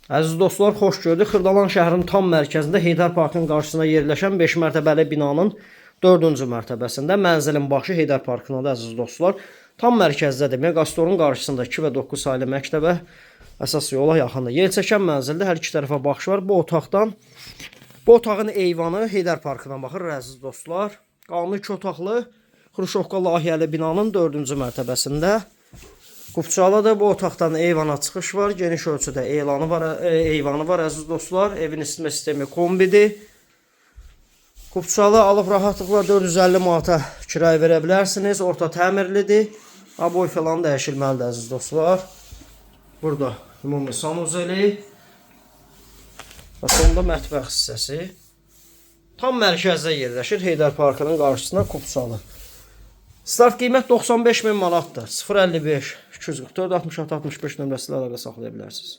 Əziz dostlar, xoş gördük. Xırdalan şəhərinin tam mərkəzində Heydər Parkın qarşısına yerləşən 5 mərtəbəli binanın 4-cü mərtəbəsində mənzilin başı Heydər Parkındadır əziz dostlar. Tam mərkəzdədir. Megastorun qarşısında 2 və 9 saylı məktəbə əsas yola yaxındır. Yel çəkən mənzildə hər iki tərəfə baxış var. Bu otağın eyvanı Heydər Parkına baxır əziz dostlar. Qanuni 2 otaqlı Xruşovka layihəli binanın 4-cü mərtəbəsində. Qubçalıdır. Bu otaqdan eyvana çıxış var. Geniş ölçüdə eyvanı var əziz dostlar. Evin isitmə sistemi kombidir. Qubçalı alıb rahatlıqla 450 manata kirayə verə bilərsiniz. Orta təmirlidir. Boy falan dəyişilməlidir əziz dostlar. Burada ümumi sanuzeli və sonda mətbəx hissəsi. Tam mərkəzdə yerləşir. Heydər Parkının qarşısında Qubçalı. Start qiymət 95.000 manatdır. 055 244 66 65 nömrəsilə əlaqə saxlaya bilərsiniz.